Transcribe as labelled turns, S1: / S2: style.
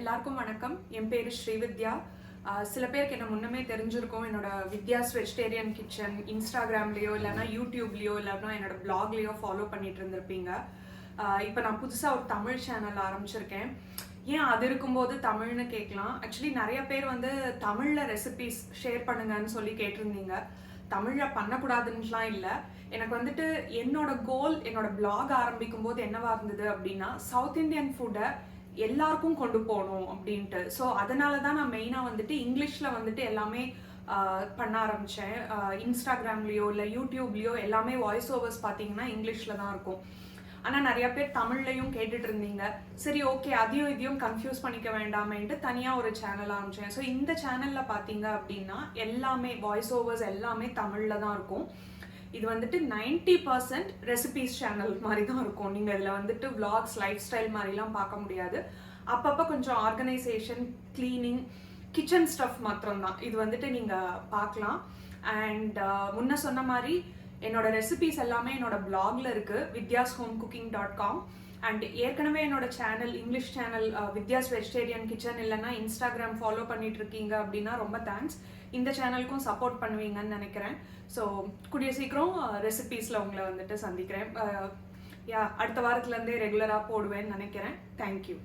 S1: எல்லாருக்கும் வணக்கம். என் பேர் ஸ்ரீவித்யா. சில பேருக்கு என்ன முன்னமே தெரிஞ்சிருக்கும். என்னோட வித்யாஸ் வெஜிடேரியன் கிச்சன் இன்ஸ்டாகிராம்லேயோ இல்லைனா யூடியூப்லேயோ இல்லைனா என்னோட பிளாக்லேயோ ஃபாலோ பண்ணிட்டு இருந்திருப்பீங்க. இப்போ நான் புதுசாக ஒரு தமிழ் சேனல் ஆரம்பிச்சிருக்கேன். ஏன் அது இருக்கும்போது தமிழ்னு கேட்கலாம். ஆக்சுவலி நிறைய பேர் தமிழில் ரெசிபிஸ் ஷேர் பண்ணுங்கன்னு சொல்லி கேட்டிருந்தீங்க. தமிழில் பண்ணக்கூடாதுன்னுலாம் இல்லை. எனக்கு என்னோட கோல் என்னோட பிளாக் ஆரம்பிக்கும் போது என்னவா இருந்தது அப்படின்னா, சவுத் இண்டியன் ஃபுட்டை எல்லாருக்கும் கொண்டு போகணும் அப்படின்ட்டு. ஸோ அதனால தான் நான் மெயினாக இங்கிலீஷில் எல்லாமே பண்ண ஆரம்பித்தேன். இன்ஸ்டாகிராம்லேயோ இல்லை யூடியூப்லேயோ எல்லாமே வாய்ஸ் ஓவர்ஸ் பார்த்தீங்கன்னா இங்கிலீஷில் தான் இருக்கும். ஆனால் நிறையா பேர் தமிழ்லையும் கேட்டுட்டு இருந்தீங்க. சரி, ஓகே, அதையும் இதையும் கன்ஃபியூஸ் பண்ணிக்க வேண்டாமேன்ட்டு தனியாக ஒரு சேனல் ஆரம்பித்தேன். ஸோ இந்த சேனலில் பார்த்தீங்க அப்படின்னா எல்லாமே வாய்ஸ் ஓவர்ஸ் எல்லாமே தமிழில் தான் இருக்கும். இது 90% ரெசிபீஸ் சேனல் மாதிரி தான் இருக்கும். நீங்கள் இதில் விளாக்ஸ் லைஃப் ஸ்டைல் மாதிரிலாம் பார்க்க முடியாது. அப்பப்போ கொஞ்சம் ஆர்கனைசேஷன், கிளீனிங், கிச்சன் ஸ்டஃப் மாத்திரம்தான் இது நீங்கள் பார்க்கலாம். அண்ட் முன்ன சொன்ன மாதிரி என்னோட ரெசிபீஸ் எல்லாமே என்னோட பிளாக்ல இருக்கு, vidyashomecooking.com. அண்ட் ஏற்கனவே என்னோட channel, English channel Vidya's vegetarian kitchen இல்லைன்னா இன்ஸ்டாகிராம் ஃபாலோ பண்ணிட்டு இருக்கீங்க அப்படின்னா ரொம்ப தேங்க்ஸ். இந்த சேனலுக்கும் சப்போர்ட் பண்ணுவீங்கன்னு நினைக்கிறேன். ஸோ கூடிய சீக்கிரம் ரெசிபீஸில் உங்களை சந்திக்கிறேன். அடுத்த வாரத்துலேருந்தே ரெகுலராக போடுவேன்னு நினைக்கிறேன். தேங்க்யூ.